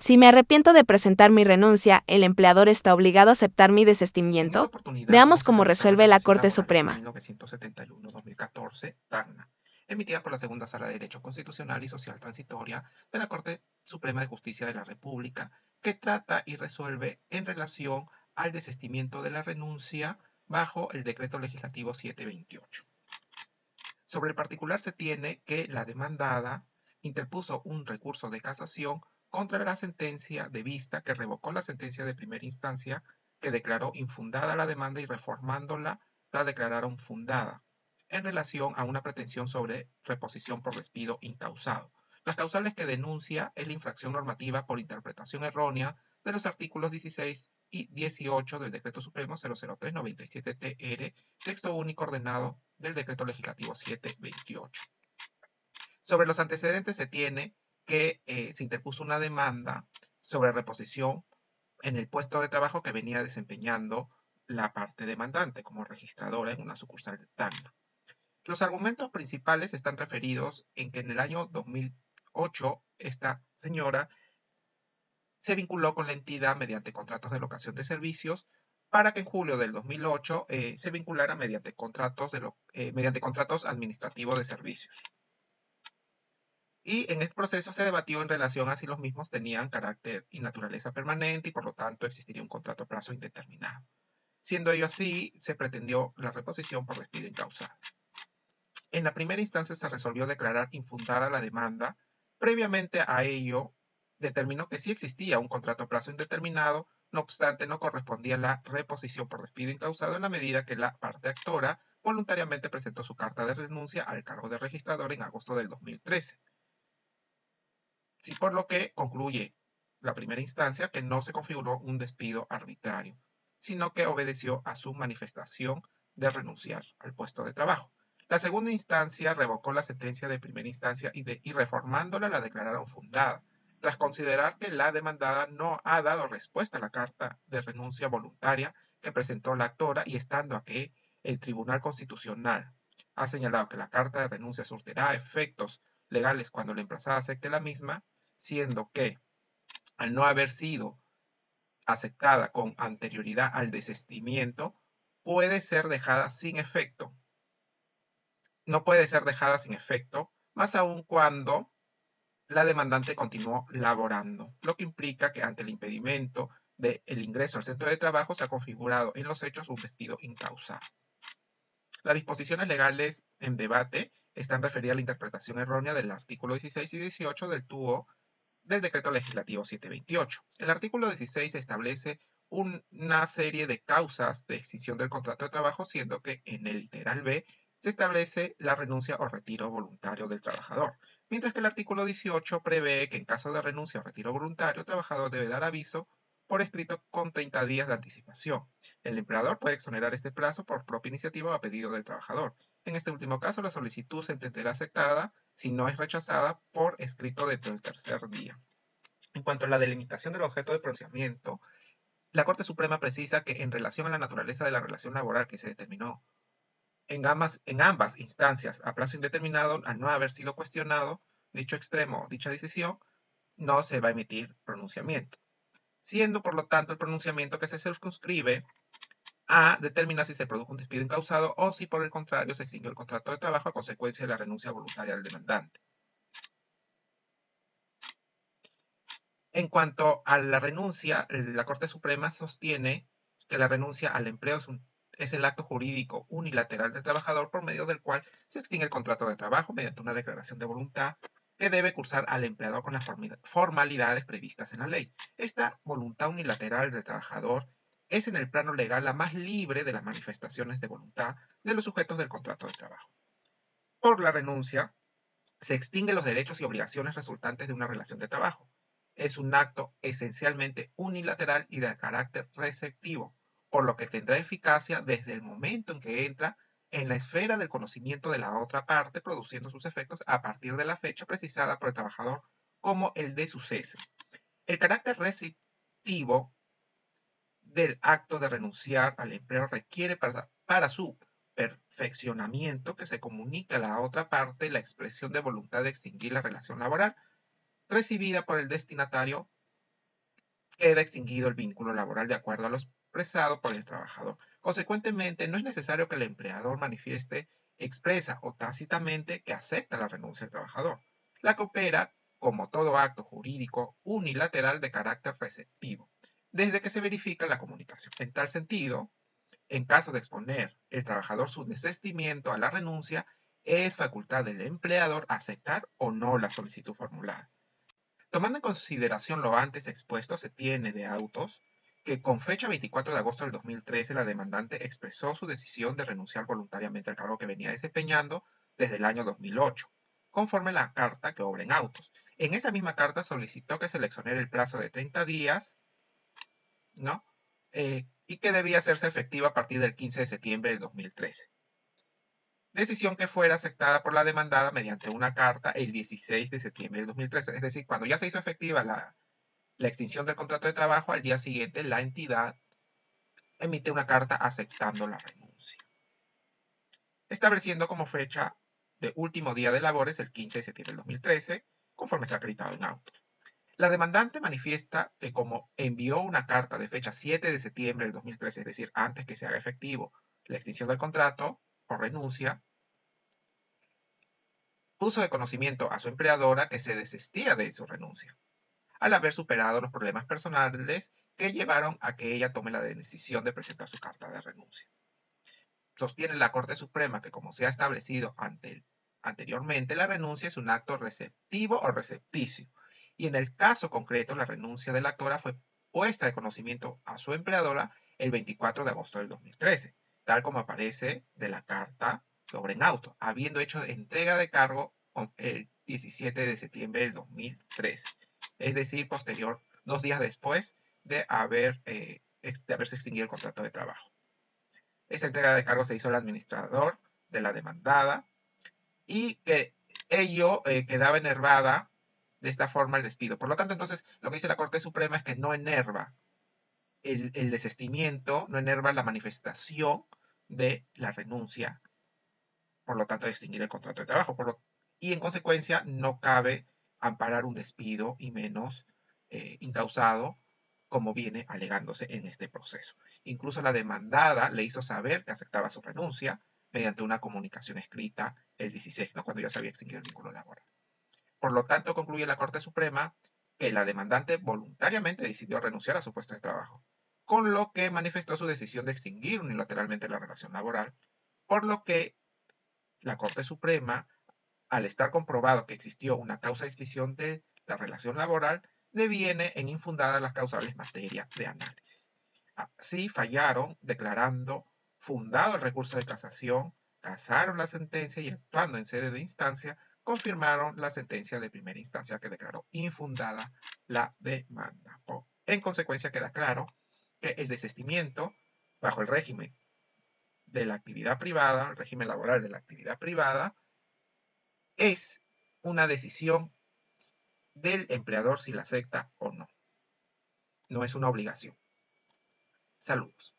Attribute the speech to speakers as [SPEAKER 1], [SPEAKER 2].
[SPEAKER 1] Si me arrepiento de presentar mi renuncia, ¿el empleador está obligado a aceptar mi
[SPEAKER 2] En esta
[SPEAKER 1] desistimiento?
[SPEAKER 2] oportunidad
[SPEAKER 1] Veamos
[SPEAKER 2] vamos a
[SPEAKER 1] cómo
[SPEAKER 2] revisar la
[SPEAKER 1] resuelve la
[SPEAKER 2] Relación
[SPEAKER 1] Corte
[SPEAKER 2] Laborales
[SPEAKER 1] Suprema.
[SPEAKER 2] 1971-2014, TAGNA, emitida por la Segunda Sala de Derecho Constitucional y Social Transitoria de la Corte Suprema de Justicia de la República, que trata y resuelve en relación al desistimiento de la renuncia bajo el Decreto Legislativo 728. Sobre el particular se tiene que la demandada interpuso un recurso de casación contra la sentencia de vista que revocó la sentencia de primera instancia que declaró infundada la demanda y reformándola la declararon fundada en relación a una pretensión sobre reposición por despido incausado. Las causales que denuncia es la infracción normativa por interpretación errónea de los artículos 16 y 18 del Decreto Supremo 003-97-TR, texto único ordenado del Decreto Legislativo 728. Sobre los antecedentes se tiene que se interpuso una demanda sobre reposición en el puesto de trabajo que venía desempeñando la parte demandante como registradora en una sucursal de TAGNA. Los argumentos principales están referidos en que en el año 2008 esta señora se vinculó con la entidad mediante contratos de locación de servicios para que en julio del 2008 se vinculara mediante contratos administrativos de servicios. Y en este proceso se debatió en relación a si los mismos tenían carácter y naturaleza permanente y por lo tanto existiría un contrato a plazo indeterminado. Siendo ello así, se pretendió la reposición por despido incausado. En la primera instancia se resolvió declarar infundada la demanda. Previamente a ello, determinó que sí existía un contrato a plazo indeterminado, no obstante no correspondía la reposición por despido incausado en la medida que la parte actora voluntariamente presentó su carta de renuncia al cargo de registrador en agosto del 2013. Sí, por lo que concluye la primera instancia que no se configuró un despido arbitrario, sino que obedeció a su manifestación de renunciar al puesto de trabajo. La segunda instancia revocó la sentencia de primera instancia y reformándola la declararon fundada, tras considerar que la demandada no ha dado respuesta a la carta de renuncia voluntaria que presentó la actora y estando a que el Tribunal Constitucional ha señalado que la carta de renuncia surtirá efectos legales cuando la emplazada acepte la misma, siendo que al no haber sido aceptada con anterioridad al desistimiento, puede ser dejada sin efecto. No puede ser dejada sin efecto, más aún cuando la demandante continuó laborando, lo que implica que ante el impedimento del ingreso al centro de trabajo se ha configurado en los hechos un despido incausado. Las disposiciones legales en debate están referidas a la interpretación errónea del artículo 16 y 18 del TUO del Decreto Legislativo 728. El artículo 16 establece una serie de causas de extinción del contrato de trabajo, siendo que en el literal B se establece la renuncia o retiro voluntario del trabajador, mientras que el artículo 18 prevé que en caso de renuncia o retiro voluntario, el trabajador debe dar aviso por escrito con 30 días de anticipación. El empleador puede exonerar este plazo por propia iniciativa o a pedido del trabajador. En este último caso, la solicitud se entenderá aceptada si no es rechazada por escrito dentro del tercer día. En cuanto a la delimitación del objeto de pronunciamiento, la Corte Suprema precisa que en relación a la naturaleza de la relación laboral que se determinó en ambas instancias a plazo indeterminado, al no haber sido cuestionado dicho extremo, dicha decisión, no se va a emitir pronunciamiento, siendo por lo tanto el pronunciamiento que se circunscribe a determinar si se produjo un despido incausado o si por el contrario se extinguió el contrato de trabajo a consecuencia de la renuncia voluntaria del demandante. En cuanto a la renuncia, la Corte Suprema sostiene que la renuncia al empleo es el acto jurídico unilateral del trabajador por medio del cual se extingue el contrato de trabajo mediante una declaración de voluntad que debe cursar al empleador con las formalidades previstas en la ley. Esta voluntad unilateral del trabajador es en el plano legal la más libre de las manifestaciones de voluntad de los sujetos del contrato de trabajo. Por la renuncia, se extinguen los derechos y obligaciones resultantes de una relación de trabajo. Es un acto esencialmente unilateral y de carácter receptivo, por lo que tendrá eficacia desde el momento en que entra en la esfera del conocimiento de la otra parte, produciendo sus efectos a partir de la fecha precisada por el trabajador como el de su cese. El carácter receptivo del acto de renunciar al empleo requiere para su perfeccionamiento que se comunique a la otra parte la expresión de voluntad de extinguir la relación laboral recibida por el destinatario queda extinguido el vínculo laboral de acuerdo a lo expresado por el trabajador. Consecuentemente, no es necesario que el empleador manifieste expresa o tácitamente que acepta la renuncia del trabajador. La que opera como todo acto jurídico unilateral de carácter receptivo, desde que se verifica la comunicación. En tal sentido, en caso de exponer el trabajador su desistimiento a la renuncia, es facultad del empleador aceptar o no la solicitud formulada. Tomando en consideración lo antes expuesto, se tiene de autos que con fecha 24 de agosto del 2013 la demandante expresó su decisión de renunciar voluntariamente al cargo que venía desempeñando desde el año 2008, conforme a la carta que obra en autos. En esa misma carta solicitó que se le exonere el plazo de 30 días, ¿no? Y que debía hacerse efectiva a partir del 15 de septiembre del 2013. Decisión que fuera aceptada por la demandada mediante una carta el 16 de septiembre del 2013. Es decir, cuando ya se hizo efectiva la extinción del contrato de trabajo, al día siguiente la entidad emite una carta aceptando la renuncia, estableciendo como fecha de último día de labores el 15 de septiembre del 2013, conforme está acreditado en autos. La demandante manifiesta que como envió una carta de fecha 7 de septiembre del 2013, es decir, antes que se haga efectivo la extinción del contrato o renuncia, puso de conocimiento a su empleadora que se desistía de su renuncia, al haber superado los problemas personales que llevaron a que ella tome la decisión de presentar su carta de renuncia. Sostiene la Corte Suprema que, como se ha establecido anteriormente, la renuncia es un acto receptivo o recepticio, y en el caso concreto la renuncia de la actora fue puesta de conocimiento a su empleadora el 24 de agosto del 2013, tal como aparece de la carta sobre en auto, habiendo hecho entrega de cargo el 17 de septiembre del 2013, es decir, posterior, 2 días después de haberse extinguido el contrato de trabajo. Esa entrega de cargo se hizo al administrador de la demandada y que ello quedaba enervada de esta forma el despido. Por lo tanto, entonces, lo que dice la Corte Suprema es que no enerva el desistimiento, no enerva la manifestación de la renuncia, por lo tanto, de extinguir el contrato de trabajo. Y en consecuencia, no cabe amparar un despido y menos incausado como viene alegándose en este proceso. Incluso la demandada le hizo saber que aceptaba su renuncia mediante una comunicación escrita el 16, ¿no? Cuando ya se había extinguido el vínculo laboral. Por lo tanto, concluye la Corte Suprema que la demandante voluntariamente decidió renunciar a su puesto de trabajo, con lo que manifestó su decisión de extinguir unilateralmente la relación laboral, por lo que la Corte Suprema, al estar comprobado que existió una causa de extinción de la relación laboral, deviene en infundadas las causales materia de análisis. Así fallaron declarando fundado el recurso de casación, casaron la sentencia y actuando en sede de instancia, confirmaron la sentencia de primera instancia que declaró infundada la demanda. En consecuencia, queda claro que el desistimiento bajo el régimen de la actividad privada, el régimen laboral de la actividad privada, es una decisión del empleador si la acepta o no. No es una obligación. Saludos.